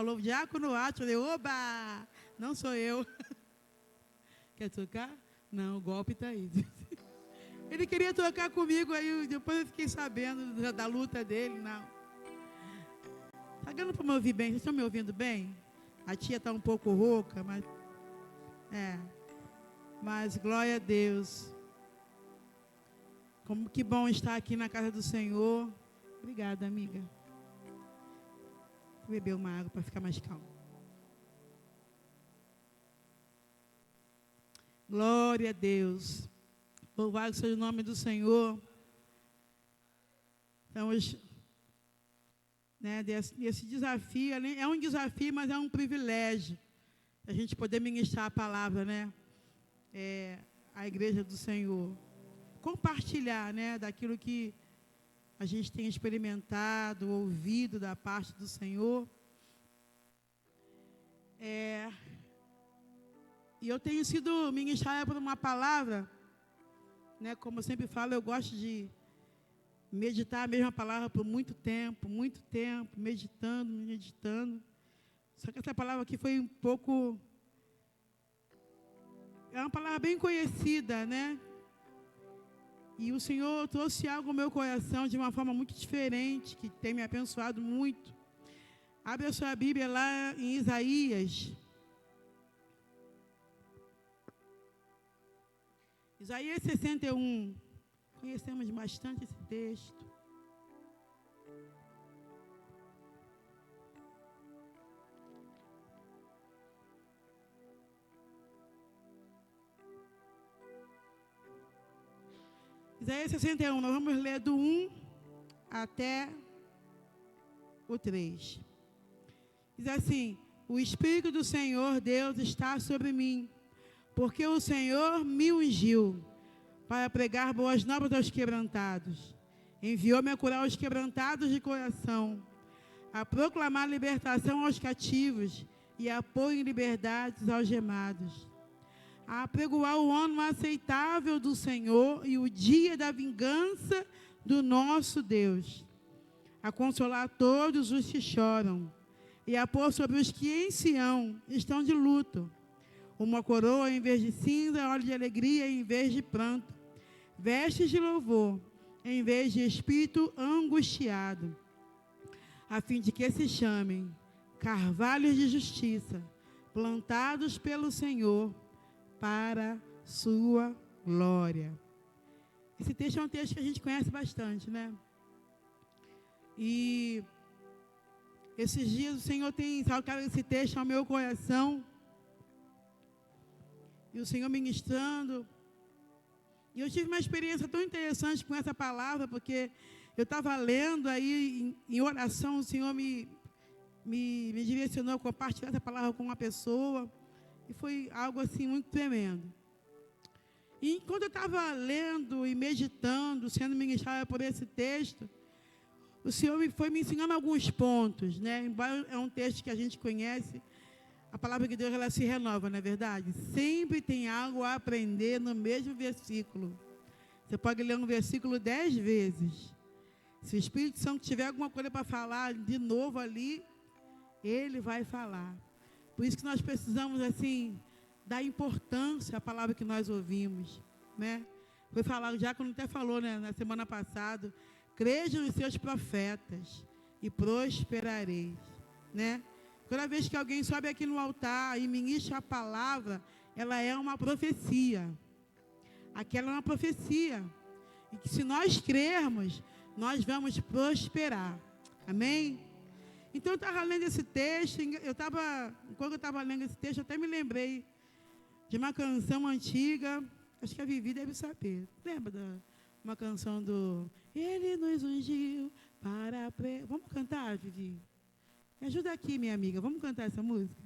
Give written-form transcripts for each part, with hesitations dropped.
falou, Diácono Átila, eu falei, oba, não sou eu. Quer tocar? Não, o golpe está aí. Ele queria tocar comigo, aí depois eu fiquei sabendo da luta dele, não. Está dando para me ouvir bem? Vocês estão me ouvindo bem? A tia está um pouco rouca, mas... Mas glória a Deus. Como que bom estar aqui na casa do Senhor. Obrigada, amiga. Vou beber uma água para ficar mais calmo. Glória a Deus. Louvado seja o nome do Senhor. Então, esse desafio, é um desafio, mas é um privilégio. A gente poder ministrar a palavra, né? A igreja do Senhor. Compartilhar, né? Daquilo que a gente tem experimentado, ouvido da parte do Senhor. E eu tenho sido ministrada por uma palavra, né? Como eu sempre falo, eu gosto de meditar a mesma palavra por muito tempo, meditando. Só que essa palavra aqui foi um pouco... É uma palavra bem conhecida, né? E o Senhor trouxe algo ao meu coração de uma forma muito diferente, que tem me abençoado muito. Abre a sua Bíblia lá em Isaías. Isaías 61. Conhecemos bastante esse texto. Isaías 61, nós vamos ler do 1 até o 3. Diz assim: o Espírito do Senhor Deus está sobre mim, porque o Senhor me ungiu para pregar boas novas aos quebrantados. Enviou-me a curar os quebrantados de coração, a proclamar libertação aos cativos e a pôr em liberdade os algemados, a apregoar o ano aceitável do Senhor e o dia da vingança do nosso Deus, a consolar todos os que choram e a pôr sobre os que em Sião estão de luto uma coroa em vez de cinza, óleo de alegria em vez de pranto, vestes de louvor em vez de espírito angustiado, a fim de que se chamem carvalhos de justiça, plantados pelo Senhor para sua glória. Esse texto é um texto que a gente conhece bastante, né? E esses dias o Senhor tem colocado esse texto ao meu coração, e o Senhor ministrando. E eu tive uma experiência tão interessante com essa palavra, porque eu estava lendo aí em oração, o Senhor me direcionou a compartilhar essa palavra com uma pessoa, e foi algo assim muito tremendo. E enquanto eu estava lendo e meditando, sendo ministrada por esse texto, o Senhor foi me ensinando alguns pontos, né? Embora é um texto que a gente conhece, a palavra de Deus, ela se renova, não é verdade? Sempre tem algo a aprender no mesmo versículo. Você pode ler um versículo 10 vezes. Se o Espírito Santo tiver alguma coisa para falar de novo ali, ele vai falar. Por isso que nós precisamos, assim, dar importância à palavra que nós ouvimos, né? Foi falar, o Diácono até falou, né, na semana passada, crede nos seus profetas e prosperareis, né? Toda vez que alguém sobe aqui no altar e ministra a palavra, ela é uma profecia. Aquela é uma profecia. E que se nós crermos, nós vamos prosperar. Amém? Então eu estava lendo esse texto, quando eu estava lendo esse texto, eu até me lembrei de uma canção antiga, acho que a Vivi deve saber. Lembra de uma canção do Ele nos ungiu para... Vamos cantar, Vivi? Me ajuda aqui, minha amiga. Vamos cantar essa música?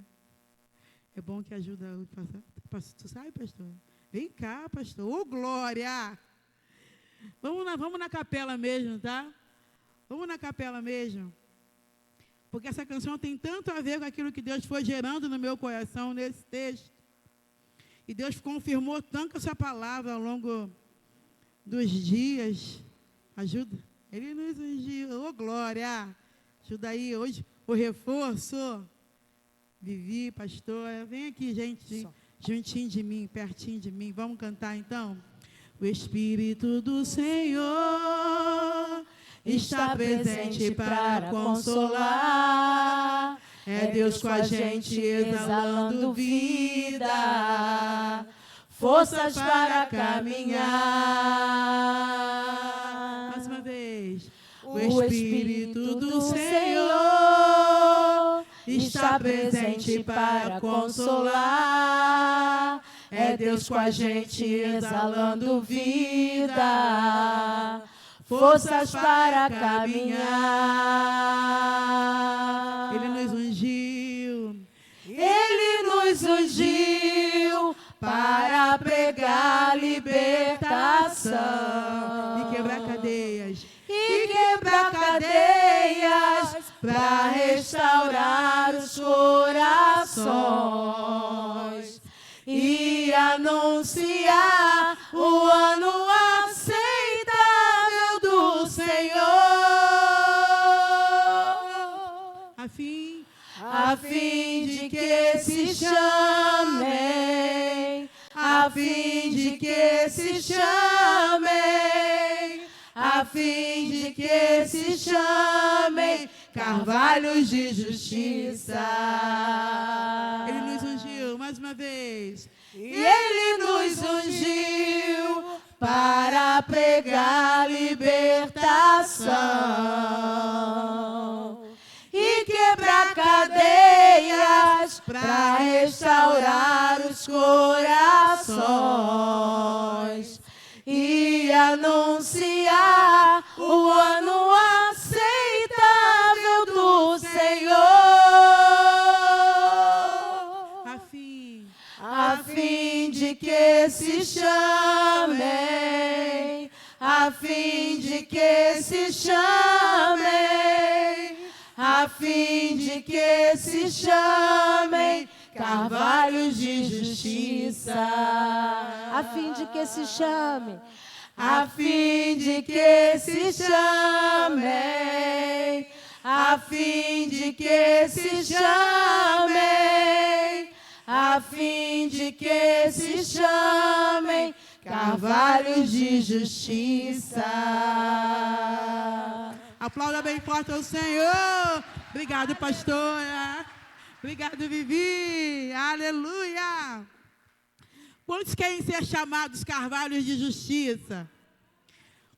É bom que ajuda o pastor. Tu sabe, pastor? Vem cá, pastor. Ô, glória! Vamos na capela mesmo, tá? Vamos na capela mesmo. Porque essa canção tem tanto a ver com aquilo que Deus foi gerando no meu coração nesse texto. E Deus confirmou tanto essa palavra ao longo dos dias. Ajuda. Ele nos ungiu. Ô, glória! Ajuda aí hoje o reforço. Vivi, pastora. Vem aqui, gente, juntinho de mim, pertinho de mim. Vamos cantar, então? O Espírito do Senhor está presente para consolar. É Deus com a gente exalando vida, forças para caminhar. Mais uma vez. O Espírito do Senhor está presente para consolar. É Deus com a gente exalando vida, forças para caminhar. Ele nos ungiu. Ele nos ungiu para pregar libertação e quebrar cadeias. E quebrar cadeias para restaurar os corações e anunciar o ano aceitável do Senhor, a fim de que se chamem, a fim de que se chamem, a fim de que se chamem carvalhos de justiça. Ele nos ungiu, mais uma vez. Ele nos ungiu para pregar libertação e quebrar cadeias para restaurar os corações e anunciar o ano aceitável do Senhor, a fim de que se chamem, a fim de que se chamem, a fim de que se chamem carvalhos de justiça, a fim de que se chame, a fim de que se chamem, a fim de que se chamem, a fim de que se chamem carvalhos de justiça. Aplauda bem forte ao Senhor. Obrigado, pastora. Obrigado, Vivi. Aleluia. Quantos querem ser chamados carvalhos de justiça?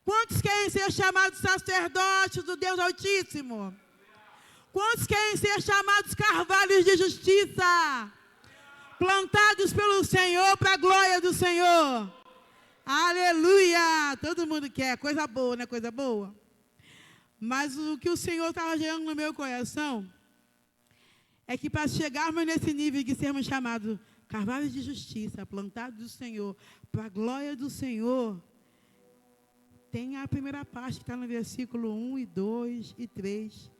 Quantos querem ser chamados sacerdotes do Deus Altíssimo? Quantos querem ser chamados carvalhos de justiça? Plantados pelo Senhor para a glória do Senhor. Aleluia. Todo mundo quer. Coisa boa, não é coisa boa? Mas o que o Senhor estava gerando no meu coração é que para chegarmos nesse nível de sermos chamados carvalhos de justiça, plantados do Senhor, para a glória do Senhor, tem a primeira parte que está no versículo 1 e 2 e 3,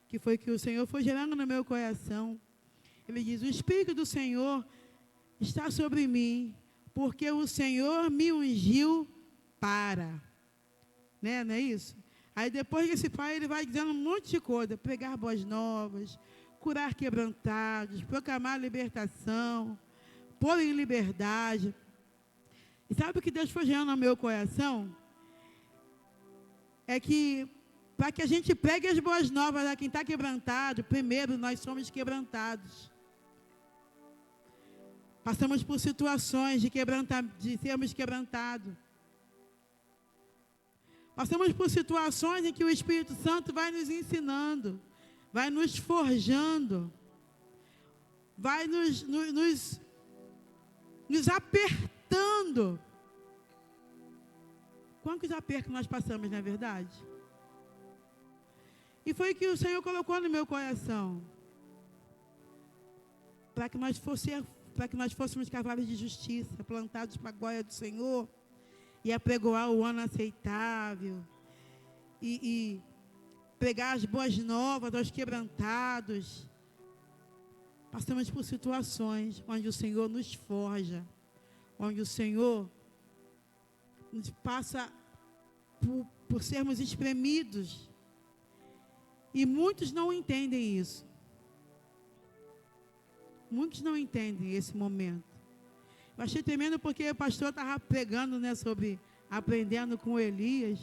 que foi que o Senhor foi gerando no meu coração. Ele diz: o Espírito do Senhor está sobre mim, porque o Senhor me ungiu para. Né? Não é isso? Aí depois desse pai, ele vai dizendo um monte de coisa: pregar boas novas, curar quebrantados, proclamar libertação, pôr em liberdade. E sabe o que Deus foi gerando no meu coração? É que, para que a gente pregue as boas novas a quem está quebrantado, primeiro nós somos quebrantados. Passamos por situações de sermos quebrantados. Passamos por situações em que o Espírito Santo vai nos ensinando, vai nos forjando, vai nos apertando. Quantos apertos nós passamos, não é verdade? E foi o que o Senhor colocou no meu coração. Para que nós fôssemos cavalos de justiça, plantados para a glória do Senhor, e apregoar o ano aceitável, e pregar as boas novas aos quebrantados. Passamos por situações onde o Senhor nos forja, onde o Senhor nos passa por sermos espremidos. E muitos não entendem isso. Muitos não entendem esse momento. Eu achei tremendo porque o pastor estava pregando, né, sobre aprendendo com Elias.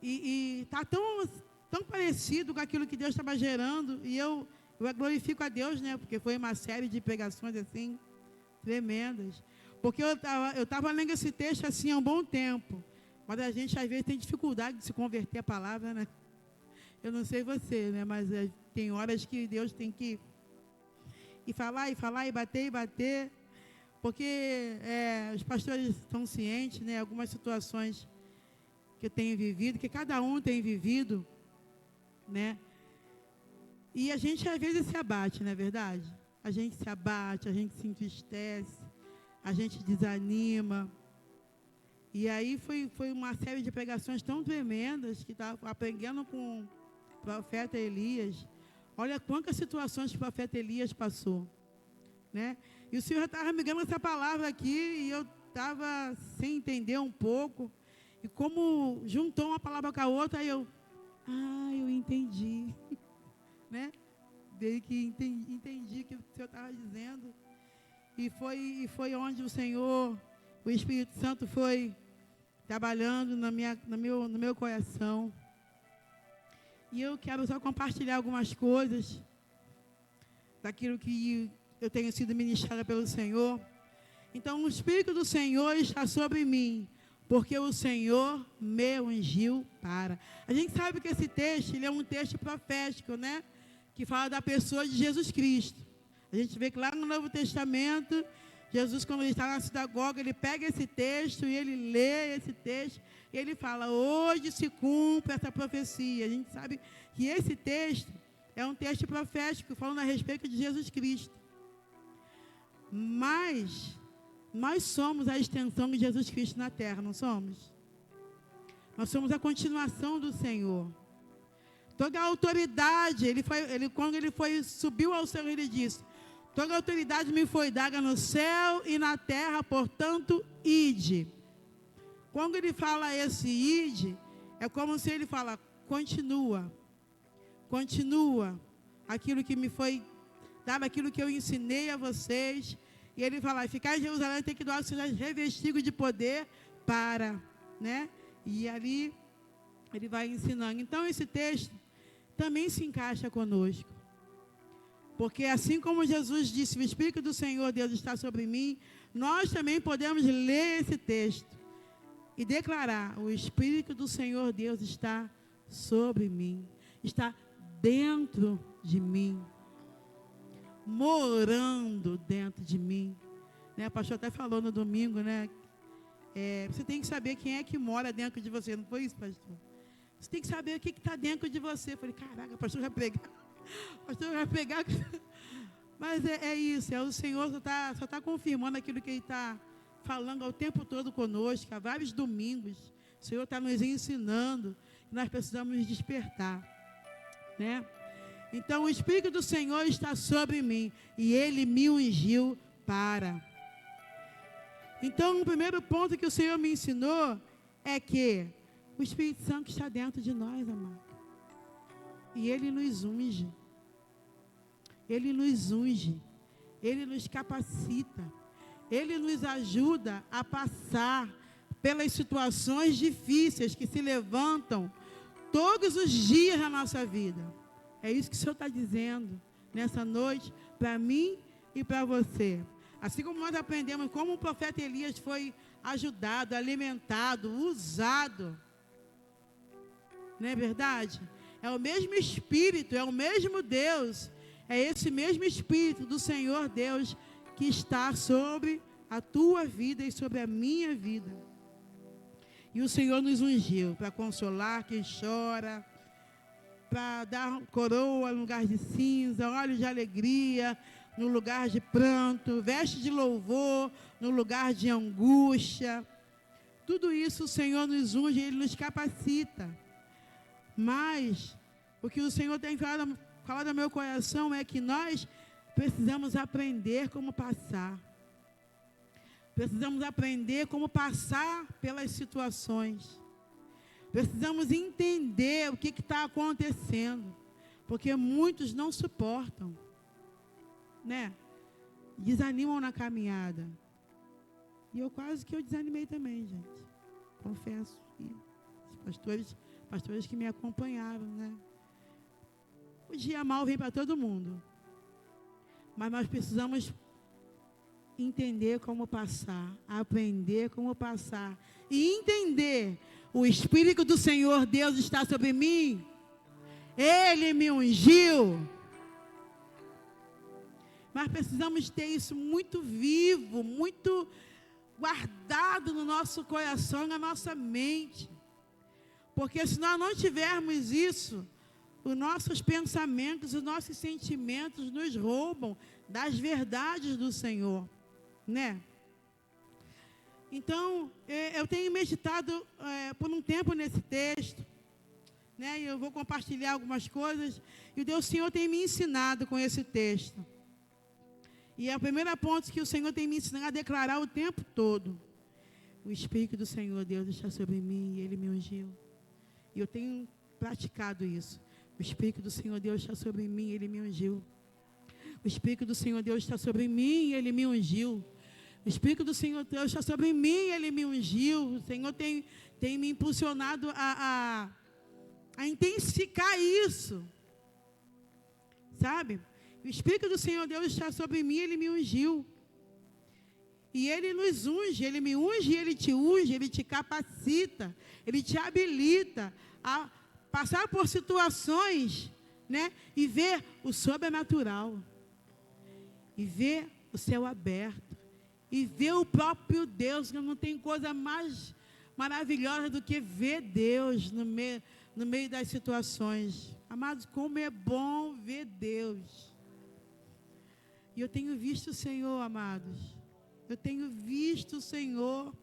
E está tão parecido com aquilo que Deus estava gerando. E eu glorifico a Deus, né, porque foi uma série de pregações assim, tremendas. Porque eu estava lendo esse texto assim há um bom tempo. Mas a gente às vezes tem dificuldade de se converter a palavra, né? Eu não sei você, né? Mas tem horas que Deus tem que ir falar, e bater. Porque os pastores estão cientes, né? Algumas situações que eu tenho vivido, que cada um tem vivido, né? E a gente às vezes se abate, não é verdade? A gente se abate, a gente se entristece, a gente desanima. E aí foi uma série de pregações tão tremendas que estava aprendendo com o profeta Elias. Olha quantas situações que o profeta Elias passou, né? E o Senhor estava me dando essa palavra aqui e eu estava sem entender um pouco. E como juntou uma palavra com a outra, aí eu entendi, né? Veio que entendi o que o Senhor estava dizendo. E foi onde o Senhor, o Espírito Santo foi trabalhando no meu coração. E eu quero só compartilhar algumas coisas daquilo que eu tenho sido ministrada pelo Senhor. Então, o Espírito do Senhor está sobre mim, porque o Senhor me ungiu para. A gente sabe que esse texto, ele é um texto profético, né? Que fala da pessoa de Jesus Cristo. A gente vê que lá no Novo Testamento, Jesus, quando ele está na sinagoga, ele pega esse texto e ele lê esse texto e ele fala, hoje se cumpre essa profecia. A gente sabe que esse texto é um texto profético, falando a respeito de Jesus Cristo. Mas nós somos a extensão de Jesus Cristo na terra, não somos? Nós somos a continuação do Senhor. Toda a autoridade, quando ele subiu ao céu, ele disse, toda a autoridade me foi dada no céu e na terra, portanto, ide. Quando ele fala esse ide, é como se ele fala, continua aquilo que me foi dado, aquilo que eu ensinei a vocês. E ele fala, ficar em Jerusalém tem que doar, seja revestido de poder para, né? E ali ele vai ensinando. Então esse texto também se encaixa conosco. Porque assim como Jesus disse, o Espírito do Senhor Deus está sobre mim, nós também podemos ler esse texto e declarar, o Espírito do Senhor Deus está sobre mim, está dentro de mim, morando dentro de mim. Né? O pastor até falou no domingo, né? Você tem que saber quem é que mora dentro de você, não foi isso, pastor? Você tem que saber o que está dentro de você. Eu falei, caraca, o pastor vai pregar. O pastor vai pregar. Mas é isso, o Senhor só tá confirmando aquilo que Ele está falando ao tempo todo conosco, há vários domingos. O Senhor está nos ensinando que nós precisamos nos despertar, né? Então, o Espírito do Senhor está sobre mim e Ele me ungiu para. Então, o primeiro ponto que o Senhor me ensinou é que o Espírito Santo está dentro de nós, amado. E Ele nos unge. Ele nos unge. Ele nos capacita. Ele nos ajuda a passar pelas situações difíceis que se levantam todos os dias na nossa vida. É isso que o Senhor está dizendo nessa noite para mim e para você. Assim como nós aprendemos como o profeta Elias foi ajudado, alimentado, usado. Não é verdade? É o mesmo Espírito, é o mesmo Deus. É esse mesmo Espírito do Senhor Deus que está sobre a tua vida e sobre a minha vida. E o Senhor nos ungiu para consolar quem chora, para dar coroa no lugar de cinza, olhos de alegria no lugar de pranto, veste de louvor no lugar de angústia. Tudo isso o Senhor nos unge, Ele nos capacita. Mas o que o Senhor tem falado no meu coração é que nós precisamos aprender como passar. Precisamos aprender como passar pelas situações. Precisamos entender o que está acontecendo. Porque muitos não suportam. né, desanimam na caminhada. E eu quase que eu desanimei também, gente. Confesso. E os pastores que me acompanharam, né? O dia mal vem para todo mundo. Mas nós precisamos entender como passar, aprender como passar e entender: o Espírito do Senhor Deus está sobre mim, Ele me ungiu. Nós precisamos ter isso muito vivo, muito guardado no nosso coração, na nossa mente, porque se nós não tivermos isso, os nossos pensamentos, os nossos sentimentos nos roubam das verdades do Senhor, né? Então, eu tenho meditado por um tempo nesse texto, né? E eu vou compartilhar algumas coisas, e o Senhor tem me ensinado com esse texto. E é o primeiro ponto que o Senhor tem me ensinado a declarar o tempo todo: o Espírito do Senhor Deus está sobre mim, e Ele me ungiu. E eu tenho praticado isso. O Espírito do Senhor Deus está sobre mim, Ele me ungiu. O Espírito do Senhor Deus está sobre mim, Ele me ungiu. O Espírito do Senhor Deus está sobre mim, Ele me ungiu. O Senhor tem me impulsionado a intensificar isso. Sabe? O Espírito do Senhor Deus está sobre mim, Ele me ungiu. E Ele nos unge, Ele me unge, Ele te capacita, Ele te habilita a passar por situações, né? E ver o sobrenatural. E ver o céu aberto. E ver o próprio Deus, que não tem coisa mais maravilhosa do que ver Deus no meio das situações. Amados, como é bom ver Deus. E eu tenho visto o Senhor, amados. Eu tenho visto o Senhor.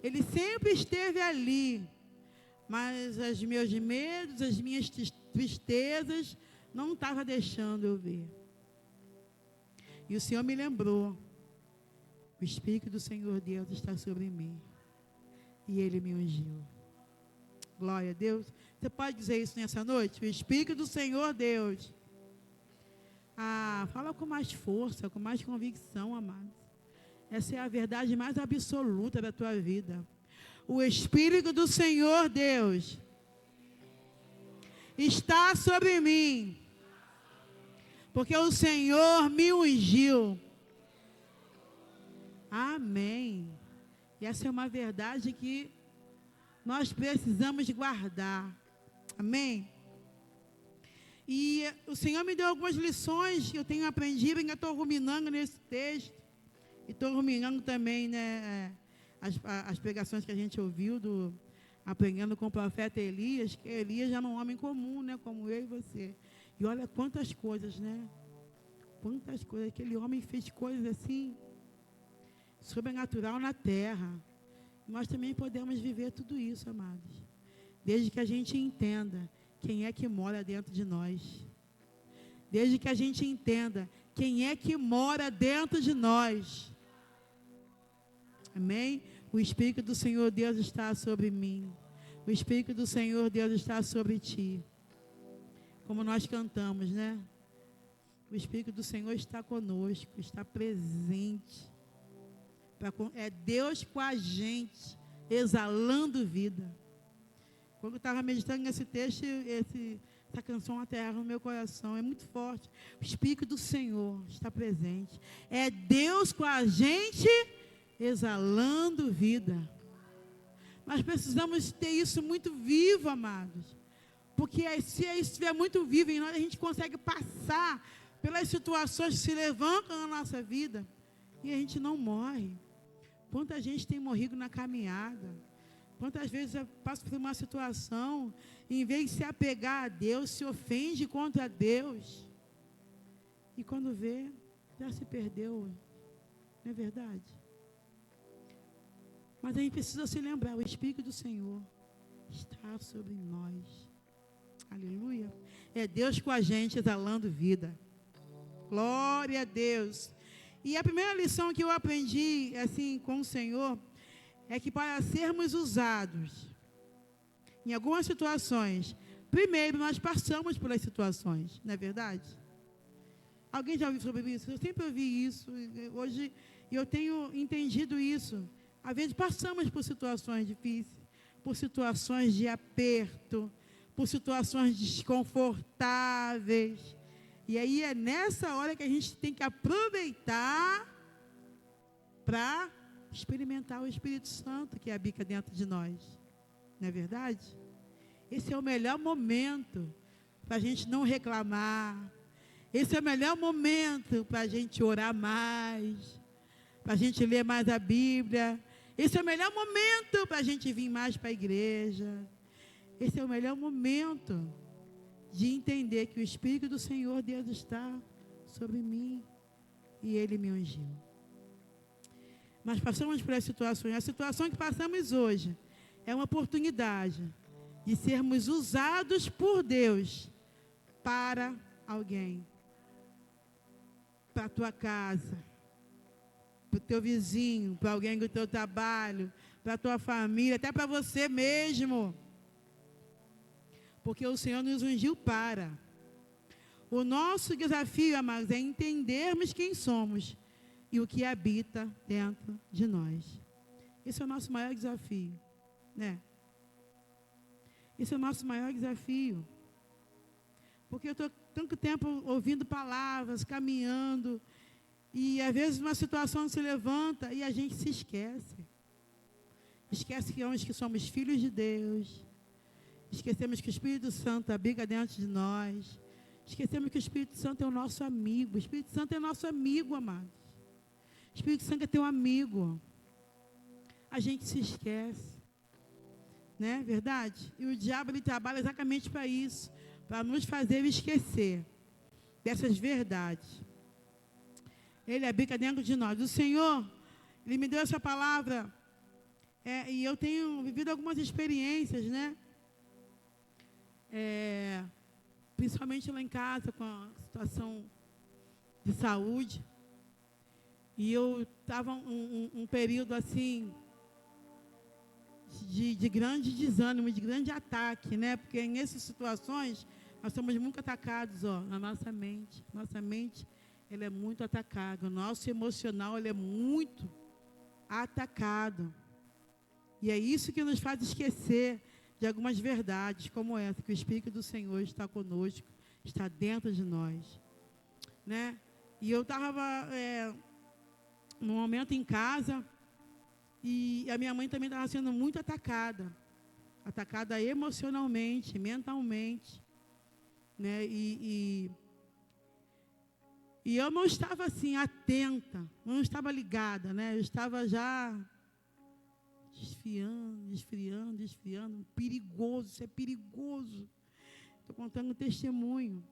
Ele sempre esteve ali. Mas os meus medos, as minhas tristezas, não estavam deixando eu ver. E o Senhor me lembrou: o Espírito do Senhor Deus está sobre mim, e Ele me ungiu. Glória a Deus. Você pode dizer isso nessa noite? O Espírito do Senhor Deus. Fala com mais força, com mais convicção, amados. Essa é a verdade mais absoluta da tua vida. O Espírito do Senhor Deus está sobre mim, porque o Senhor me ungiu. Amém. E essa é uma verdade que nós precisamos guardar. Amém. E o Senhor me deu algumas lições que eu tenho aprendido, ainda estou ruminando nesse texto. E estou ruminando também, né, as pregações que a gente ouviu, aprendendo com o profeta Elias, que Elias já não é um homem comum, né, como eu e você. E olha quantas coisas, né? Quantas coisas. Aquele homem fez coisas assim, sobrenatural na terra. Nós também podemos viver tudo isso, amados. Desde que a gente entenda quem é que mora dentro de nós. Desde que a gente entenda quem é que mora dentro de nós. Amém? O Espírito do Senhor Deus está sobre mim. O Espírito do Senhor Deus está sobre ti. Como nós cantamos, né? O Espírito do Senhor está conosco, está presente. É Deus com a gente, exalando vida. Quando eu estava meditando nesse texto, essa canção aterra no meu coração, é muito forte. O Espírito do Senhor está presente. É Deus com a gente, exalando vida. Nós precisamos ter isso muito vivo, amados. Porque se isso estiver muito vivo em nós, a gente consegue passar pelas situações que se levantam na nossa vida e a gente não morre. Quanta gente tem morrido na caminhada. Quantas vezes eu passo por uma situação, e em vez de se apegar a Deus, se ofende contra Deus. E quando vê, já se perdeu. Não é verdade? Mas a gente precisa se lembrar, o Espírito do Senhor está sobre nós. Aleluia. É Deus com a gente, exalando vida. Glória a Deus. E a primeira lição que eu aprendi, assim, com o Senhor, é que para sermos usados em algumas situações, primeiro nós passamos pelas situações, não é verdade? Alguém já ouviu sobre isso? Eu sempre ouvi isso. Hoje eu tenho entendido isso. Às vezes passamos por situações difíceis, por situações de aperto, por situações desconfortáveis. E aí é nessa hora que a gente tem que aproveitar para experimentar o Espírito Santo que habita dentro de nós. Não é verdade? Esse é o melhor momento para a gente não reclamar. Esse é o melhor momento para a gente orar mais, para a gente ler mais a Bíblia. Esse é o melhor momento para a gente vir mais para a igreja. Esse é o melhor momento de entender que o Espírito do Senhor Deus está sobre mim e Ele me ungiu. Mas passamos por essa situação. A situação que passamos hoje é uma oportunidade de sermos usados por Deus para alguém, para a tua casa, para o teu vizinho, para alguém do teu trabalho, para a tua família, até para você mesmo. Porque o Senhor nos ungiu para. O nosso desafio, amados, é entendermos quem somos e o que habita dentro de nós. Esse é o nosso maior desafio, né? Esse é o nosso maior desafio. Porque eu estou tanto tempo ouvindo palavras, caminhando, e às vezes uma situação se levanta e a gente se esquece. Esquece que somos filhos de Deus. Esquecemos que o Espírito Santo habita dentro de nós. Esquecemos que o Espírito Santo é o nosso amigo. O Espírito Santo é nosso amigo, amados. O Espírito Santo é teu amigo. A gente se esquece. Né? Verdade? E o diabo, ele trabalha exatamente para isso. Para nos fazer esquecer dessas verdades. Ele habita dentro de nós. O Senhor, Ele me deu essa palavra. E eu tenho vivido algumas experiências, né? Principalmente lá em casa, com a situação de saúde. E eu estava um período assim, de grande desânimo, de grande ataque, né? Porque nessas situações, nós somos muito atacados, na nossa mente. Nossa mente, ela é muito atacada. O nosso emocional, ele é muito atacado. E é isso que nos faz esquecer de algumas verdades como essa, que o Espírito do Senhor está conosco, está dentro de nós, né? E eu estava num momento em casa e a minha mãe também estava sendo muito atacada emocionalmente, mentalmente, né? E eu não estava assim atenta, não estava ligada, né? Eu estava já esfriando, perigoso, isso é perigoso. Estou contando um testemunho.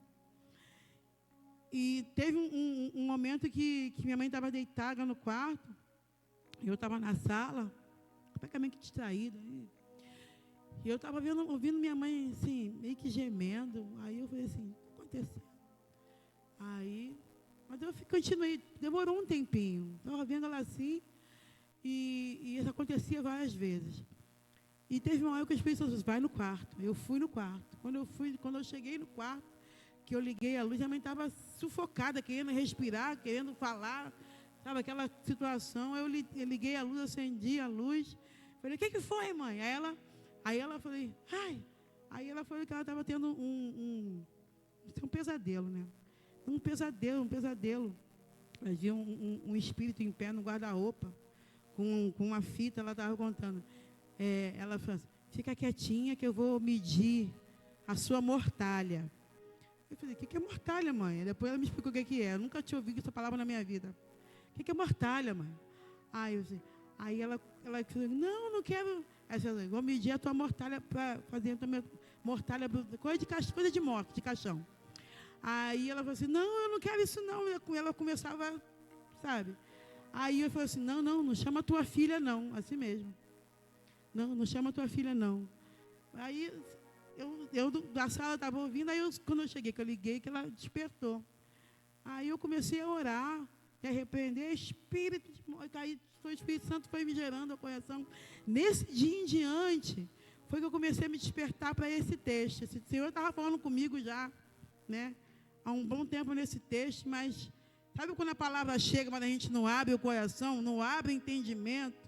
E teve um momento que minha mãe estava deitada no quarto, eu estava na sala, completamente distraída. E eu estava ouvindo minha mãe, assim, meio que gemendo. Aí eu falei assim, o que aconteceu? Mas eu continuei, demorou um tempinho. Estava vendo ela assim, e isso acontecia várias vezes. E teve uma hora que o Espírito Santo disse, vai no quarto. Eu fui no quarto. Quando eu cheguei no quarto, que eu liguei a luz, a mãe estava sufocada, querendo respirar, querendo falar. Sabe, aquela situação. Eu liguei a luz, acendi a luz. Falei, o que foi, mãe? Aí ela falou, ai. Aí ela falou que ela estava tendo um pesadelo, né? Um pesadelo. Ela viu um espírito em pé no guarda-roupa, com uma fita, ela estava contando. Ela falou assim, fica quietinha que eu vou medir a sua mortalha. Eu falei, o que é mortalha, mãe? Depois ela me explicou o que é. Eu nunca tinha ouvido essa palavra na minha vida. O que é mortalha, mãe? Aí ela falou, não quero. Aí eu falei, vou medir a tua mortalha para fazer a tua mortalha, coisa de morte, de caixão. Aí ela falou assim, não, eu não quero isso não. Ela começava, sabe? Aí eu falei assim, não chama tua filha não, assim mesmo. Não chama tua filha não. Aí eu da sala estava ouvindo, quando eu cheguei, que eu liguei, que ela despertou. Aí eu comecei a orar, a repreender espírito de morte. Aí o Espírito Santo foi me gerando a correção. Nesse dia em diante, foi que eu comecei a me despertar para esse texto. Esse Senhor estava falando comigo já, né? há um bom tempo nesse texto, mas sabe quando a palavra chega, mas a gente não abre o coração, não abre o entendimento,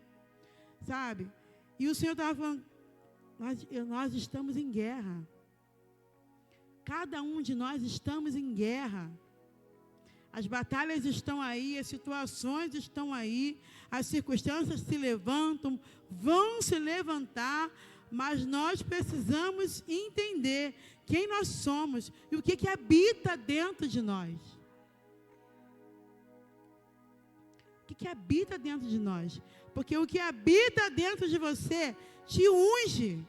sabe? E o Senhor estava falando, nós estamos em guerra. Cada um de nós estamos em guerra. As batalhas estão aí, as situações estão aí, as circunstâncias se levantam, vão se levantar, mas nós precisamos entender quem nós somos e o que habita dentro de nós. O que habita dentro de nós? Porque o que habita dentro de você te unge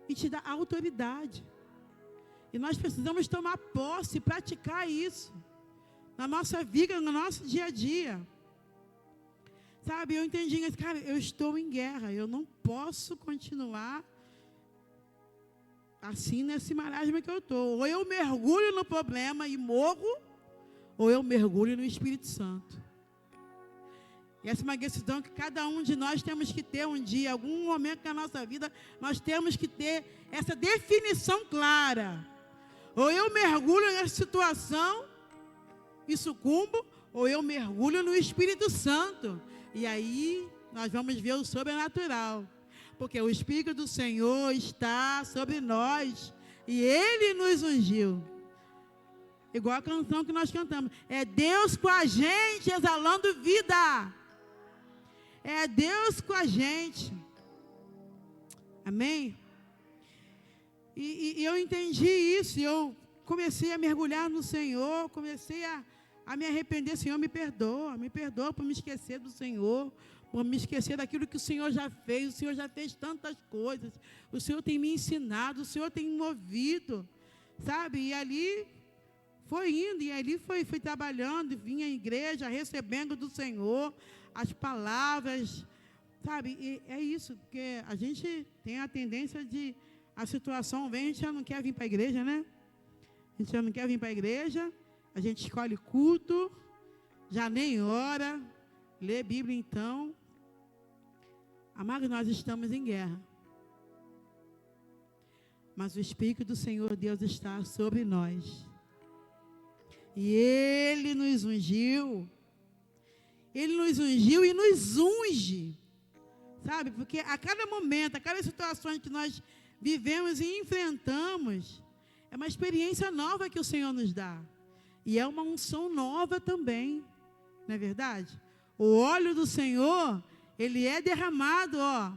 e te dá autoridade. E nós precisamos tomar posse, praticar isso na nossa vida, no nosso dia a dia. Sabe, eu entendi, cara, eu estou em guerra, eu não posso continuar assim nesse marasmo que eu estou. Ou eu mergulho no problema e morro, ou eu mergulho no Espírito Santo. E essa é uma decisão que cada um de nós temos que ter um dia, algum momento na nossa vida, nós temos que ter essa definição clara. Ou eu mergulho nessa situação e sucumbo, ou eu mergulho no Espírito Santo. E aí nós vamos ver o sobrenatural. Porque o Espírito do Senhor está sobre nós e Ele nos ungiu. Igual a canção que nós cantamos. É Deus com a gente, exalando vida. É Deus com a gente. Amém? E eu entendi isso. E eu comecei a mergulhar no Senhor. Comecei a me arrepender. Senhor, me perdoa por me esquecer do Senhor. Por me esquecer daquilo que o Senhor já fez. O Senhor já fez tantas coisas. O Senhor tem me ensinado. O Senhor tem me movido. Sabe? E ali foi indo. E ali foi trabalhando. Vinha à igreja, recebendo do Senhor as palavras. Sabe? E é isso. Porque a gente tem a tendência de... A situação vem, a gente já não quer vir para a igreja, né? A gente já não quer vir para a igreja. A gente escolhe culto. Já nem ora. Lê Bíblia, então. Amados, nós estamos em guerra. Mas o Espírito do Senhor Deus está sobre nós. E Ele nos ungiu. Ele nos ungiu e nos unge. Sabe? Porque a cada momento, a cada situação que nós vivemos e enfrentamos, é uma experiência nova que o Senhor nos dá. E é uma unção nova também. Não é verdade? O óleo do Senhor, ele é derramado, ó.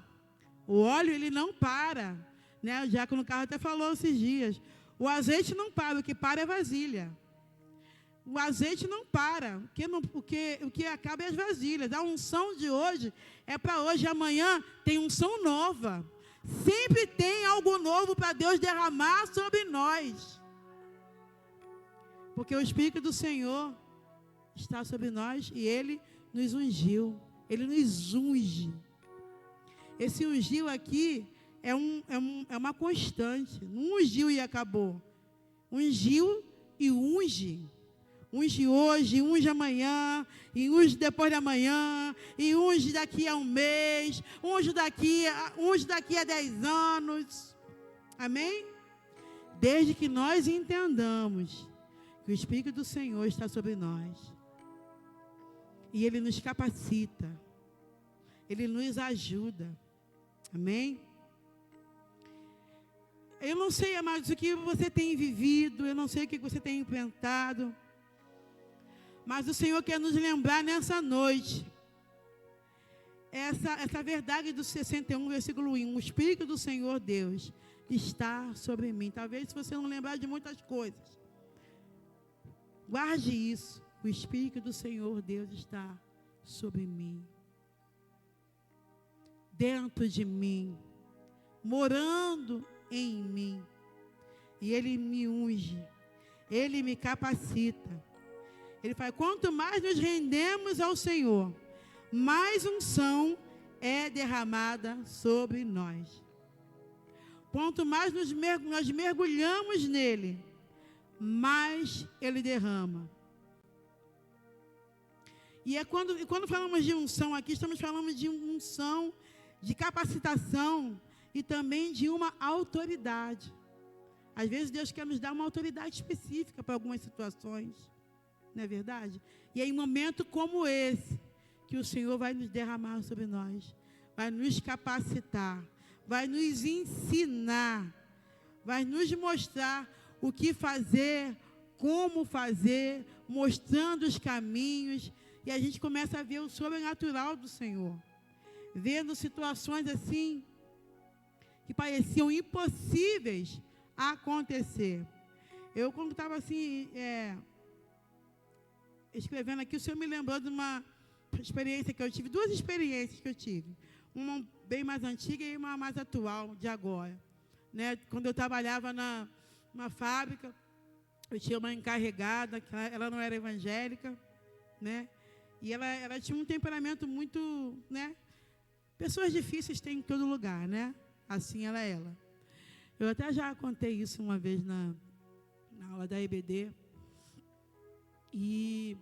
O óleo, ele não para. Né? O diácono Carlos até falou esses dias. O azeite não para, o que para é vasilha. O azeite não para, o que acaba é as vasilhas. A unção de hoje é para hoje, amanhã tem unção nova. Sempre tem algo novo para Deus derramar sobre nós. Porque o Espírito do Senhor está sobre nós e Ele nos ungiu. Ele nos unge. Esse ungiu aqui é uma constante. Não ungiu e acabou. Ungiu e unge. Unge hoje, unge amanhã, e unge depois de amanhã, e unge daqui a um mês, unge daqui a 10 anos. Amém? Desde que nós entendamos que o Espírito do Senhor está sobre nós. E Ele nos capacita. Ele nos ajuda. Amém? Eu não sei, amados, o que você tem vivido, eu não sei o que você tem enfrentado. Mas o Senhor quer nos lembrar nessa noite. Essa verdade do 61, versículo 1. O Espírito do Senhor Deus está sobre mim. Talvez se você não lembrar de muitas coisas. Guarde isso. O Espírito do Senhor Deus está sobre mim. Dentro de mim. Morando em mim. E Ele me unge. Ele me capacita. Ele fala, quanto mais nos rendemos ao Senhor, mais unção é derramada sobre nós. Quanto mais nós mergulhamos nele, mais Ele derrama. E quando falamos de unção aqui, estamos falando de unção, de capacitação e também de uma autoridade. Às vezes Deus quer nos dar uma autoridade específica para algumas situações, não é verdade? E é em momento como esse que o Senhor vai nos derramar sobre nós, vai nos capacitar, vai nos ensinar, vai nos mostrar o que fazer, como fazer, mostrando os caminhos, e a gente começa a ver o sobrenatural do Senhor, vendo situações assim, que pareciam impossíveis a acontecer. Eu, quando estava assim, escrevendo aqui, o Senhor me lembrou de uma experiência que eu tive, duas experiências que eu tive, uma bem mais antiga e uma mais atual, de agora. Né? Quando eu trabalhava numa fábrica, eu tinha uma encarregada, que ela não era evangélica, né? E ela tinha um temperamento muito, né? Pessoas difíceis tem em todo lugar, né? Assim ela é ela. Eu até já contei isso uma vez na aula da EBD. E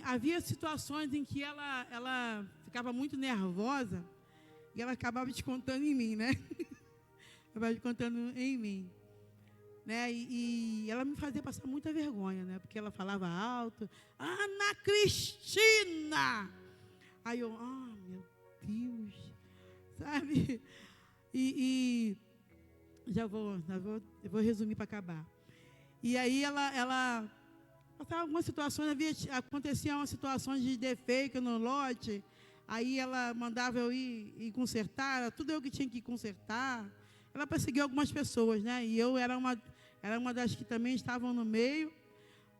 havia situações em que ela ficava muito nervosa e ela acabava descontando em mim, né? Acabava descontando em mim. Né? E ela me fazia passar muita vergonha, né? Porque ela falava alto, Ana Cristina! Aí eu, meu Deus, sabe? E eu vou resumir para acabar. E aí ela passava algumas situações, aconteciam umas situações de defeito no lote, aí ela mandava eu ir consertar, tudo eu que tinha que consertar. Ela perseguiu algumas pessoas, né? E eu era uma das que também estavam no meio.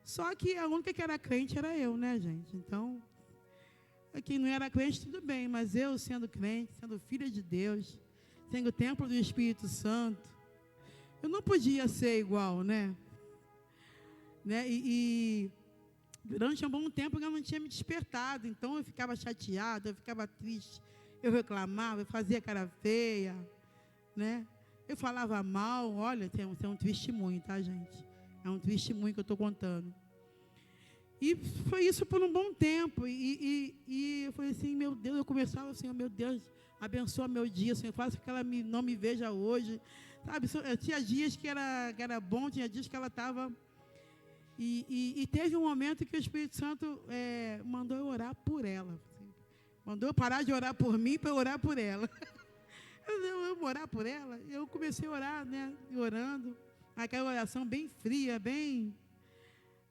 Só que a única que era crente era eu, né, gente? Então, quem não era crente, tudo bem. Mas eu, sendo crente, sendo filha de Deus, sendo o templo do Espírito Santo, eu não podia ser igual, né? E durante um bom tempo eu não tinha me despertado. Então, eu ficava chateada, eu ficava triste. Eu reclamava, eu fazia cara feia, né? Eu falava mal, olha, tem um testemunho, tá, gente? É um testemunho que eu estou contando. E foi isso por um bom tempo. E eu falei assim, meu Deus, eu começava assim, meu Deus, abençoa meu dia, Senhor, faça que ela não me veja hoje. Sabe, tinha dias que era bom, tinha dias que ela estava... E teve um momento que o Espírito Santo mandou eu orar por ela. Assim, mandou eu parar de orar por mim para eu orar por ela. Eu orar por ela, eu comecei a orar, né? E orando, aquela oração bem fria, bem,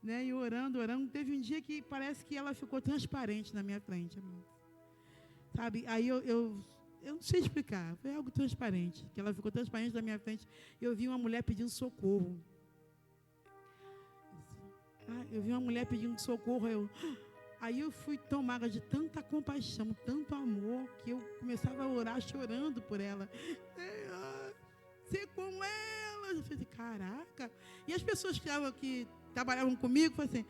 né? E orando. Teve um dia que parece que ela ficou transparente na minha frente, amor. Sabe? Aí eu não sei explicar, foi algo transparente, que ela ficou transparente na minha frente. Eu vi uma mulher pedindo socorro. Eu vi uma mulher pedindo socorro, Aí eu fui tomada de tanta compaixão, tanto amor, que eu começava a orar chorando por ela. Ser como ela. Eu falei, caraca. E as pessoas que trabalhavam comigo falaram assim,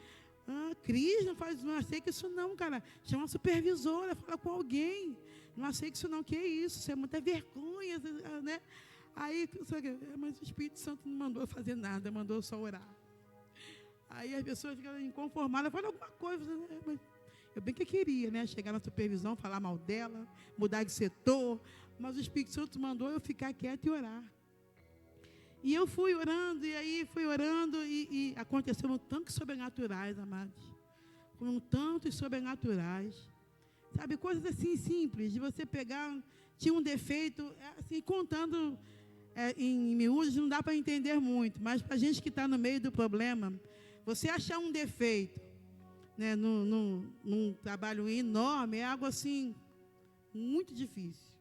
Cris, não aceita isso não, cara. Chama a supervisora, fala com alguém. Não aceita isso não, que é isso? Isso é muita vergonha, né? Aí, mas o Espírito Santo não mandou fazer nada, mandou só orar. Aí as pessoas ficam inconformadas, falam alguma coisa, né? Mas eu bem que queria, né? Chegar na supervisão, falar mal dela, mudar de setor, mas o Espírito Santo mandou eu ficar quieta e orar. E eu fui orando, e aconteceram tantos sobrenaturais, amados. Foram tantos sobrenaturais. Sabe, coisas assim simples, de você pegar, tinha um defeito, assim, contando em miúdos, não dá para entender muito, mas para a gente que está no meio do problema, você achar um defeito, né, num trabalho enorme, é algo assim, muito difícil.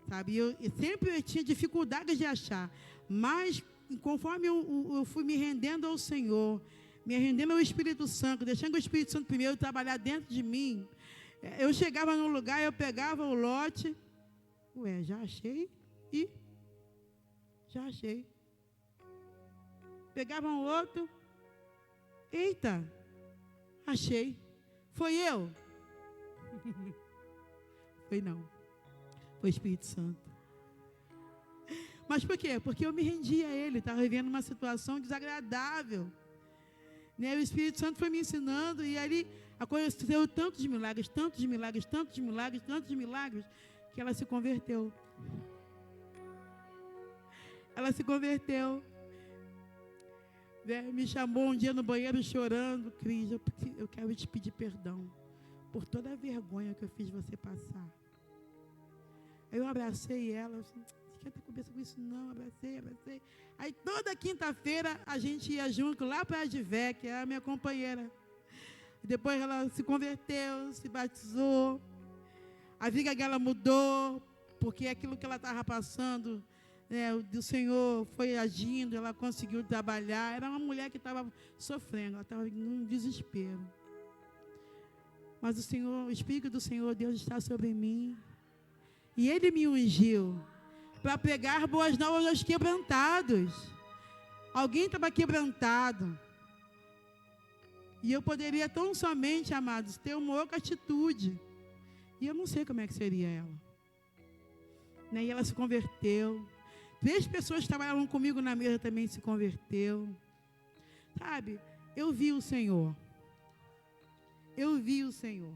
Sabe? Eu sempre tinha dificuldade de achar, mas conforme eu fui me rendendo ao Senhor, me rendendo ao Espírito Santo, deixando o Espírito Santo primeiro trabalhar dentro de mim, eu chegava num lugar, eu pegava o lote, já achei, e já achei. Pegava um outro, eita, achei. Foi eu? Foi não. Foi o Espírito Santo. Mas por quê? Porque eu me rendi a Ele, estava vivendo uma situação desagradável. Né? O Espírito Santo foi me ensinando e ali aconteceu tantos milagres, tantos milagres, tantos milagres, tantos milagres, que ela se converteu. Ela se converteu. Me chamou um dia no banheiro chorando. Cris, eu quero te pedir perdão por toda a vergonha que eu fiz você passar. Aí eu abracei ela. Assim, você quer ter conversa com isso? Não, abracei. Aí toda quinta-feira a gente ia junto lá para a Advé, que é a minha companheira. Depois ela se converteu, se batizou. A vida dela mudou, porque aquilo que ela estava passando, o Senhor foi agindo, ela conseguiu trabalhar. Era uma mulher que estava sofrendo, ela estava num desespero. Mas o Espírito do Senhor, Deus está sobre mim. E Ele me ungiu para pregar boas novas aos quebrantados. Alguém estava quebrantado. E eu poderia tão somente, amados, ter uma outra atitude. E eu não sei como é que seria ela. E ela se converteu. 3 pessoas que trabalhavam comigo na mesa também se converteu. Sabe, eu vi o Senhor. Eu vi o Senhor.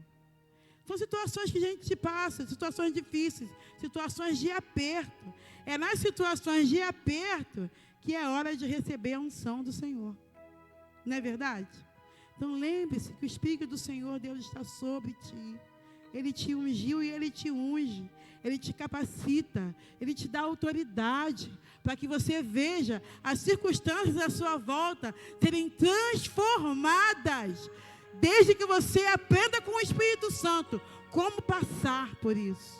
São situações que a gente passa, situações difíceis, situações de aperto. É nas situações de aperto que é hora de receber a unção do Senhor. Não é verdade? Então lembre-se que o Espírito do Senhor, Deus, está sobre ti. Ele te ungiu e Ele te unge. Ele te capacita. Ele te dá autoridade para que você veja as circunstâncias à sua volta serem transformadas. Desde que você aprenda com o Espírito Santo como passar por isso.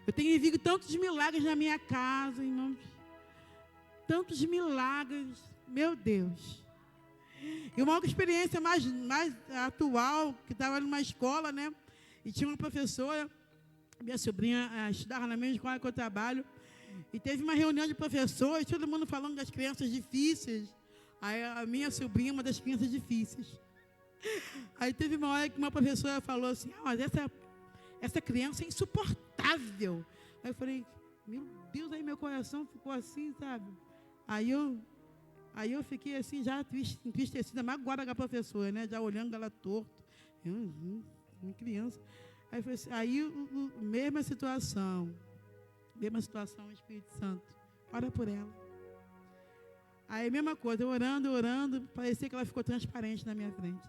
Eu tenho vivido tantos milagres na minha casa, irmãos. Tantos milagres. Meu Deus. E uma outra experiência mais atual, que estava numa escola, né? E tinha uma professora, minha sobrinha estudava na mesma escola que eu trabalho, e teve uma reunião de professores, todo mundo falando das crianças difíceis. Aí a minha sobrinha, uma das crianças difíceis. Aí teve uma hora que uma professora falou assim, mas essa criança é insuportável. Aí eu falei, meu Deus, aí meu coração ficou assim, sabe? Aí eu fiquei assim, já entristecida, magoada com a professora, né? Já olhando ela torto. Uma criança. Aí, foi assim, mesma situação, o Espírito Santo. Ora por ela. Aí, mesma coisa, orando, parecia que ela ficou transparente na minha frente.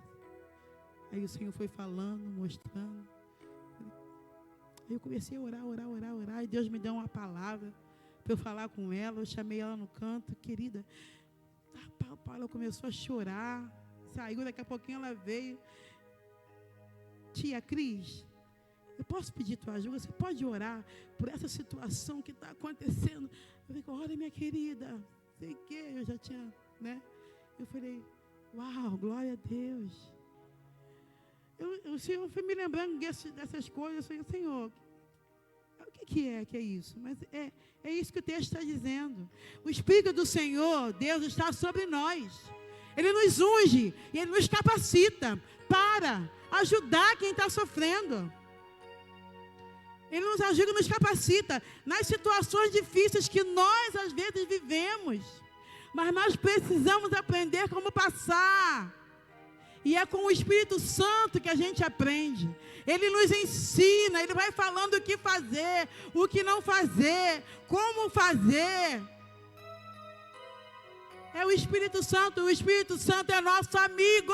Aí o Senhor foi falando, mostrando. Aí eu comecei a orar, e Deus me deu uma palavra para eu falar com ela. Eu chamei ela no canto, querida. Ela começou a chorar, saiu, daqui a pouquinho ela veio. Tia Cris, eu posso pedir tua ajuda? Você pode orar por essa situação que está acontecendo? Eu falei, olha, minha querida, sei que eu já tinha, né? Eu falei, uau, glória a Deus. O Senhor foi me lembrando dessas coisas. Eu falei, Senhor, o que é isso? Mas é isso que o texto está dizendo. O Espírito do Senhor, Deus, está sobre nós. Ele nos unge e Ele nos capacita para ajudar quem está sofrendo. Ele nos ajuda e nos capacita nas situações difíceis que nós, às vezes, vivemos. Mas nós precisamos aprender como passar. E é com o Espírito Santo que a gente aprende. Ele nos ensina, Ele vai falando o que fazer, o que não fazer, como fazer. É o Espírito Santo é nosso amigo.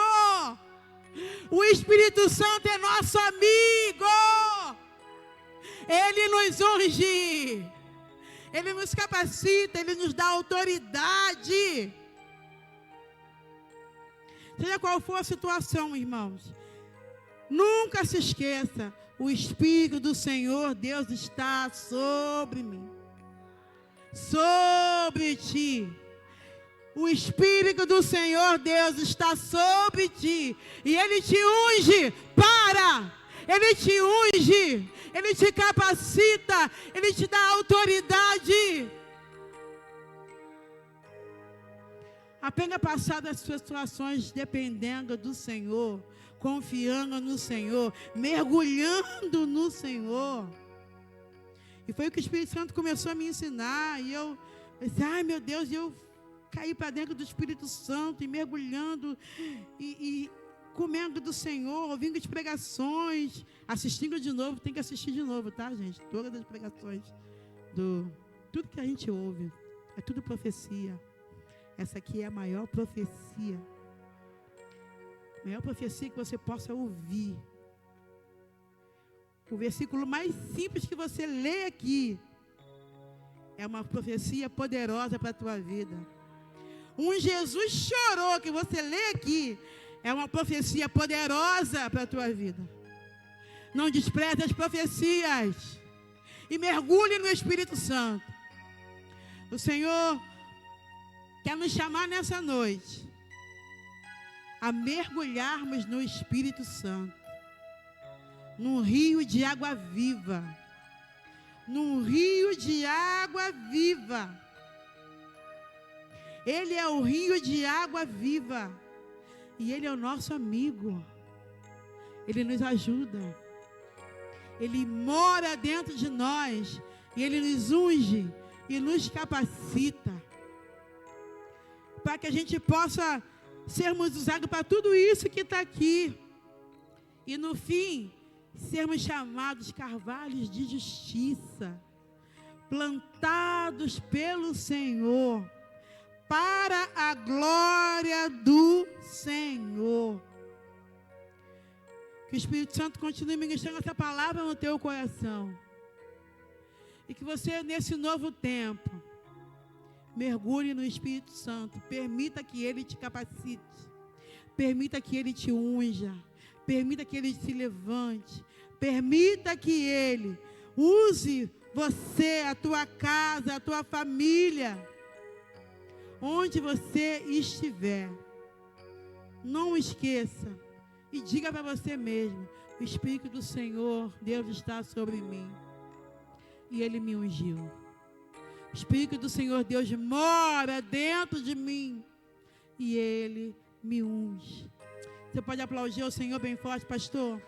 O Espírito Santo é nosso amigo. Ele nos unge, Ele nos capacita, Ele nos dá autoridade. Seja qual for a situação, irmãos, nunca se esqueça, o Espírito do Senhor, Deus, está sobre mim, sobre ti. O Espírito do Senhor, Deus, está sobre ti. E Ele te unge Ele te unge, Ele te capacita, Ele te dá autoridade. Aprenda a passar das suas situações dependendo do Senhor, confiando no Senhor, mergulhando no Senhor. E foi o que o Espírito Santo começou a me ensinar. E eu pensei, ai meu Deus, eu caí para dentro do Espírito Santo e mergulhando e comendo do Senhor, ouvindo as pregações, assistindo de novo. Tem que assistir de novo, tá, gente? Todas as pregações, tudo que a gente ouve, É tudo profecia. Essa aqui é a maior profecia. A maior profecia que você possa ouvir. O versículo mais simples que você lê aqui é uma profecia poderosa para a tua vida. Um Jesus chorou que você lê aqui é uma profecia poderosa para a tua vida. Não despreze as profecias e mergulhe no Espírito Santo. O Senhor quer nos chamar nessa noite a mergulharmos no Espírito Santo, num rio de água viva, num rio de água viva. Ele é o rio de água viva e Ele é o nosso amigo. Ele nos ajuda. Ele mora dentro de nós e Ele nos unge e nos capacita para que a gente possa sermos usados para tudo isso que está aqui. E no fim, sermos chamados carvalhos de justiça, plantados pelo Senhor, para a glória do Senhor. Que o Espírito Santo continue ministrando essa palavra no teu coração. E que você, nesse novo tempo, mergulhe no Espírito Santo. Permita que Ele te capacite. Permita que Ele te unja. Permita que Ele te levante. Permita que Ele use você, a tua casa, a tua família. Onde você estiver. Não esqueça. E diga para você mesmo: o Espírito do Senhor, Deus está sobre mim. E Ele me ungiu. O Espírito do Senhor, Deus, mora dentro de mim. E Ele me unge. Você pode aplaudir o Senhor bem forte, pastor?